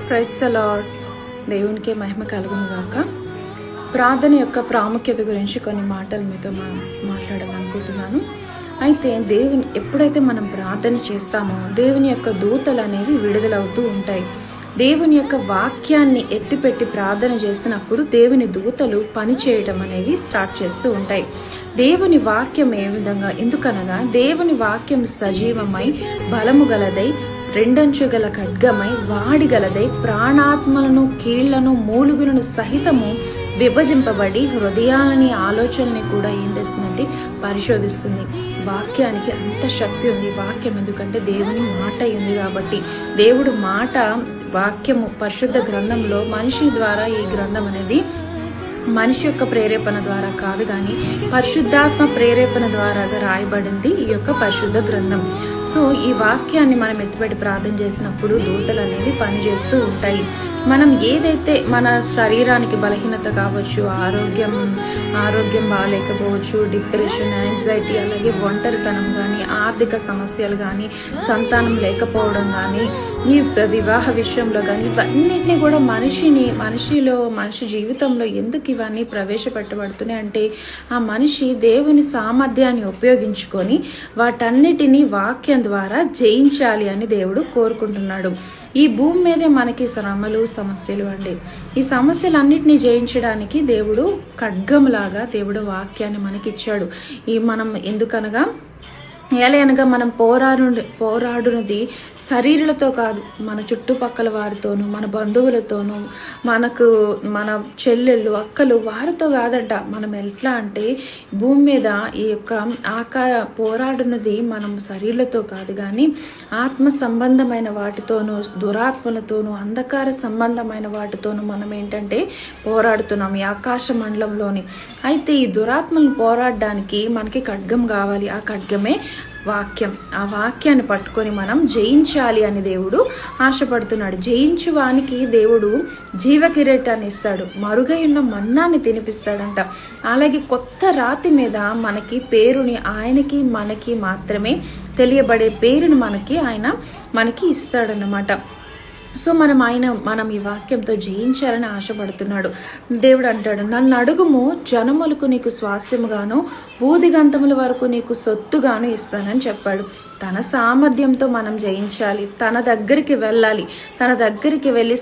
Praise the lord. దేవునికే మహిమ కలుగును గాక. ప్రార్థన యొక్క ప్రాముఖ్యత గురించి కొన్ని మాటలు మీతో మాట్లాడాలనుకుంటున్నాను. అయితే ఎప్పుడైతే మనం ప్రార్థన చేస్తామో దేవుని యొక్క దూతలు అనేవి విడుదలవుతూ ఉంటాయి. దేవుని యొక్క వాక్యాన్ని ఎత్తిపెట్టి ప్రార్థన చేసినప్పుడు దేవుని దూతలు పని చేయడం అనేవి స్టార్ట్ చేస్తూ ఉంటాయి. దేవుని వాక్యం ఏ విధంగా, ఎందుకనగా దేవుని వాక్యం సజీవమై బలము గలదై రెండంచు గల ఖడ్గమై వాడిగలదై ప్రాణాత్మలను కీళ్లను మూలుగులను సహితము విభజింపబడి హృదయాలని ఆలోచనని కూడా ఏం చేస్తుందంటే పరిశోధిస్తుంది. వాక్యానికి అంత శక్తి ఉంది. వాక్యం ఎందుకంటే దేవుని మాట ఉంది కాబట్టి, దేవుడు మాట వాక్యము పరిశుద్ధ గ్రంథంలో మనిషి ద్వారా ఈ గ్రంథం అనేది మనిషి యొక్క ప్రేరేపణ ద్వారా కాదు, కానీ పరిశుద్ధాత్మ ప్రేరేపణ ద్వారా రాయబడింది ఈ యొక్క పరిశుద్ధ గ్రంథం. సో ఈ వాక్యాన్ని మనం ఎత్తిపెట్టి ప్రార్థన చేసినప్పుడు దూతలు అనేవి పనిచేస్తూ ఉంటాయి. మనం ఏదైతే మన శరీరానికి బలహీనత కావచ్చు, ఆరోగ్యం బాగాలేకపోవచ్చు, డిప్రెషన్, యాంగ్జైటీ, అలాగే ఒంటరితనం కానీ, ఆర్థిక సమస్యలు కానీ, సంతానం లేకపోవడం కానీ, ఈ వివాహ విషయంలో కానీ, ఇవన్నిటిని కూడా మనిషి జీవితంలో ఎందుకు ఇవన్నీ ప్రవేశపెట్టబడుతున్నాయి అంటే ఆ మనిషి దేవుని సామర్థ్యాన్ని ఉపయోగించుకొని వాటన్నిటినీ వాక్యం ద్వారా జయించాలి అని దేవుడు కోరుకుంటున్నాడు. ఈ భూమి మీదే మనకి శ్రమలు, సమస్యలు అండి. ఈ సమస్యలన్నిటినీ జయించడానికి దేవుడు ఖడ్గంలాగా దేవుడు వాక్యాన్ని మనకిచ్చాడు. మనం ఎందుకనగా ఏలయనగా మనం పోరాడునది శరీరులతో కాదు, మన చుట్టుపక్కల వారితోనూ, మన బంధువులతోనూ, మన చెల్లెళ్ళు, అక్కలు, వారితో కాదంట. మనం ఎట్లా అంటే భూమి మీద ఈ యొక్క పోరాడునది మనం శరీరులతో కాదు, కానీ ఆత్మ సంబంధమైన వాటితోనూ, దురాత్మలతోనూ, అంధకార సంబంధమైన వాటితోనూ మనం ఏంటంటే పోరాడుతున్నాం ఈ ఆకాశ మండలంలోని. అయితే ఈ దురాత్మలను పోరాడడానికి మనకి ఖడ్గం కావాలి. ఆ ఖడ్గమే వాక్యం. ఆ వాక్యాన్ని పట్టుకొని మనం జయించాలి అని దేవుడు ఆశపడుతున్నాడు. జయించువానికి దేవుడు జీవ కిరీటాన్ని ఇస్తాడు, మరుగై ఉన్న మన్నాన్ని తినిపిస్తాడంట. అలాగే కొత్త రాతి మీద మనకి పేరుని, ఆయనకి మనకి మాత్రమే తెలియబడే పేరుని ఆయన మనకి ఇస్తాడన్నమాట. సో మనం ఈ వాక్యంతో జయించాలని ఆశపడుతున్నాడు. దేవుడు అంటాడు, నన్ను అడుగుము, జనములకు నీకు స్వాస్యముగాను బూదిగంతముల వరకు నీకు సొత్తుగాను ఇస్తానని చెప్పాడు. తన సామర్థ్యంతో మనం జయించాలి. తన దగ్గరికి వెళ్ళాలి. తన దగ్గరికి వెళ్ళి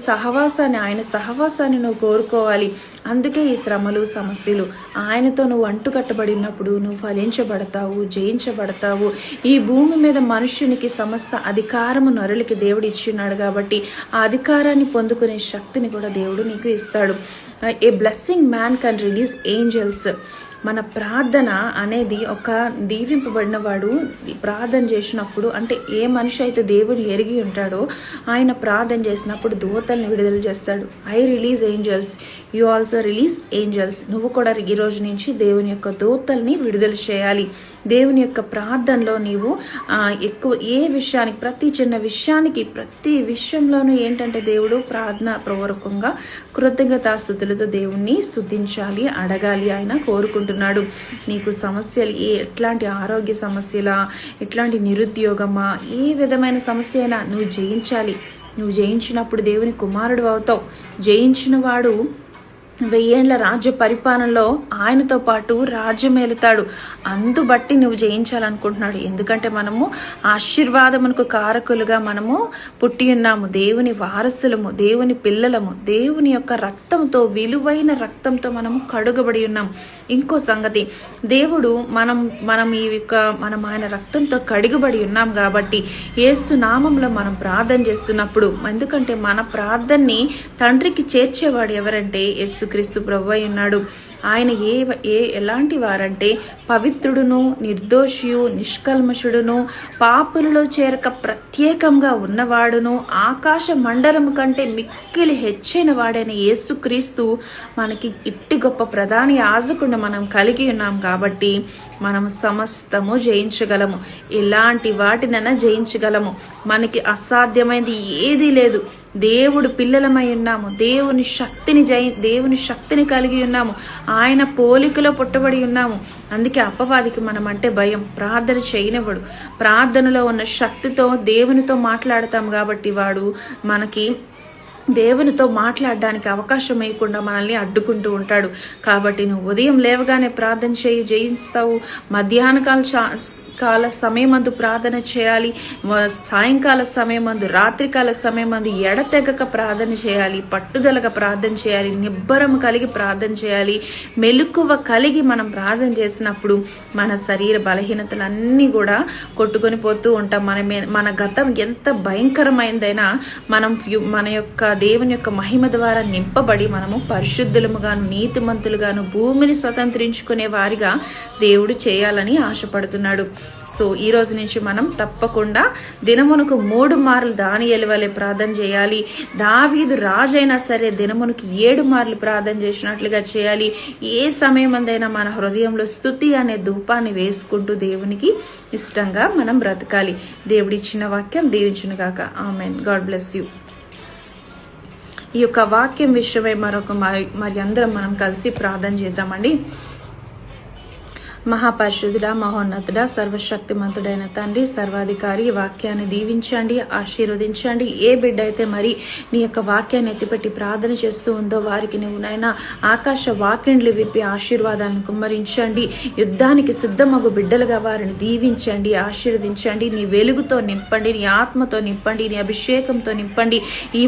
ఆయన సహవాసాన్ని నువ్వు కోరుకోవాలి. అందుకే ఈ శ్రమలు, సమస్యలు ఆయనతో నువ్వు అంటుకట్టబడి ఉన్నప్పుడు నువ్వు ఫలించబడతావు, జయించబడతావు. ఈ భూమి మీద మనుష్యునికి సమస్త అధికారము నరులకి దేవుడు ఇచ్చిన్నాడు కాబట్టి ఆ అధికారాన్ని పొందుకునే శక్తిని కూడా దేవుడు నీకు ఇస్తాడు. A blessing man can release angels. మన ప్రార్థన అనేది ఒక దీవింపబడిన వాడు ప్రార్థన చేసినప్పుడు, అంటే ఏ మనిషి అయితే దేవుడు ఎరిగి ఉంటాడో ఆయన ప్రార్థన చేసినప్పుడు దూతల్ని విడుదల చేస్తాడు. I release angels, you also release angels. నువ్వు కూడా ఈ రోజు నుంచి దేవుని యొక్క దూతల్ని విడుదల చేయాలి. దేవుని యొక్క ప్రార్థనలో నీవు ఎక్కువ ప్రతి చిన్న విషయానికి, ప్రతి విషయంలోనూ ఏంటంటే దేవుడు ప్రార్థన పూర్వకంగా కృతజ్ఞతాస్తుతులతో దేవుణ్ణి స్తుతించాలి, అడగాలి. ఆయన కోరుకుంటున్నాడు. నీకు సమస్యలు ఎట్లాంటి ఆరోగ్య సమస్యలా, ఎట్లాంటి నిరుద్యోగమా, ఏ విధమైన సమస్య అయినా నువ్వు జయించాలి. నువ్వు జయించినప్పుడు దేవుని కుమారుడు అవుతావు. జయించిన వాడు 1000 ఏళ్ల రాజ్య పరిపాలనలో ఆయనతో పాటు రాజ్యం ఏలుతాడు. అందుబట్టి నువ్వు జయించాలనుకుంటున్నాడు. ఎందుకంటే మనము ఆశీర్వాదమునకు కారకులుగా మనము పుట్టి ఉన్నాము. దేవుని వారసులము, దేవుని పిల్లలము. దేవుని యొక్క రక్తంతో, విలువైన రక్తంతో మనము కడుగబడి ఉన్నాం. ఇంకో సంగతి, దేవుడు మనం ఆయన రక్తంతో కడుగబడి ఉన్నాం కాబట్టి యేసు నామంలో మనం ప్రార్థన చేస్తున్నప్పుడు, ఎందుకంటే మన ప్రార్థనని తండ్రికి చేర్చేవాడు ఎవరంటే యేసు క్రీస్తు ప్రభువై ఉన్నాడు. ఆయన ఎలాంటి వారంటే పవిత్రుడును, నిర్దోషియు, నిష్కల్మషుడును, పాపులలో చేరక ప్రత్యేకంగా ఉన్నవాడును, ఆకాశ మండలము కంటే మిక్కిలి హెచ్చైన వాడైన యేసుక్రీస్తు మనకి ఇట్టి గొప్ప ప్రధాని యాజకుడిని మనం కలిగి ఉన్నాం కాబట్టి మనం సమస్తము జయించగలము. ఎలాంటి వాటినైనా జయించగలము. మనకి అసాధ్యమైనది ఏదీ లేదు. దేవుడు పిల్లలమై ఉన్నాము. దేవుని శక్తిని కలిగి ఉన్నాము. ఆయన పోలికలో పుట్టబడి ఉన్నాము. అందుకే అపవాదికి మనం అంటే భయం. ప్రార్థన చేయనివ్వడు. ప్రార్థనలో ఉన్న శక్తితో దేవునితో మాట్లాడతాం కాబట్టి వాడు మనకి దేవునితో మాట్లాడడానికి అవకాశం ఇవ్వకుండా మనల్ని అడ్డుకుంటూ ఉంటాడు. కాబట్టి నువ్వు ఉదయం లేవగానే ప్రార్థన చేయి, జయిస్తావు. మధ్యాహ్న కాల సమయమందు ప్రార్థన చేయాలి, సాయంకాల సమయమందు, రాత్రికాల సమయమందు ఎడతెగక ప్రార్థన చేయాలి, పట్టుదలగా ప్రార్థన చేయాలి, నిబ్బరం కలిగి ప్రార్థన చేయాలి. మెలకువ కలిగి మనం ప్రార్థన చేసినప్పుడు మన శరీర బలహీనతలన్నీ కూడా కొట్టుకొని పోతూ ఉంటాం. మన గతం ఎంత భయంకరమైందైనా మన యొక్క దేవుని యొక్క మహిమ ద్వారా నింపబడి మనము పరిశుద్ధులముగాను నీతిమంతులుగాను భూమిని స్వతంత్రించుకునే వారిగా దేవుడు చేయాలని ఆశపడుతున్నాడు. సో ఈ రోజు నుంచి మనం తప్పకుండా దినమునకు 3 మార్లు దానియేలు వలె ప్రార్థన చేయాలి. దావీదు రాజైనా సరే దినమునకు 7 మార్లు ప్రార్థన చేసినట్లుగా చేయాలి. ఏ సమయమందైనా మన హృదయంలో స్తుతి అనే ధూపాన్ని వేసుకుంటూ దేవునికి ఇష్టంగా మనం బ్రతకాలి. దేవుడిచ్చిన వాక్యం దీవించును గాక. ఆమెన్. God bless you. ఈ యొక్క వాక్యం విషయమై మరి అందరం మనం కలిసి ప్రార్థన చేద్దామండి. మహాపరిశుద్ధుడా, మహోన్నతుడా, సర్వశక్తిమంతుడైన తండ్రి, సర్వాధికారి, ఈ వాక్యాన్ని దీవించండి, ఆశీర్వదించండి. ఏ బిడ్డ అయితే మరి నీ యొక్క వాక్యాన్ని ఎత్తిపెట్టి ప్రార్థన చేస్తూ ఉందో వారికి నువ్వు నైనా ఆకాశ వాకిండ్లు విప్పి ఆశీర్వాదాన్ని కుమ్మరించండి. యుద్ధానికి సిద్ధమగు బిడ్డలుగా వారిని దీవించండి, ఆశీర్వదించండి. నీ వెలుగుతో నింపండి, నీ ఆత్మతో నింపండి, నీ అభిషేకంతో నింపండి. ఈ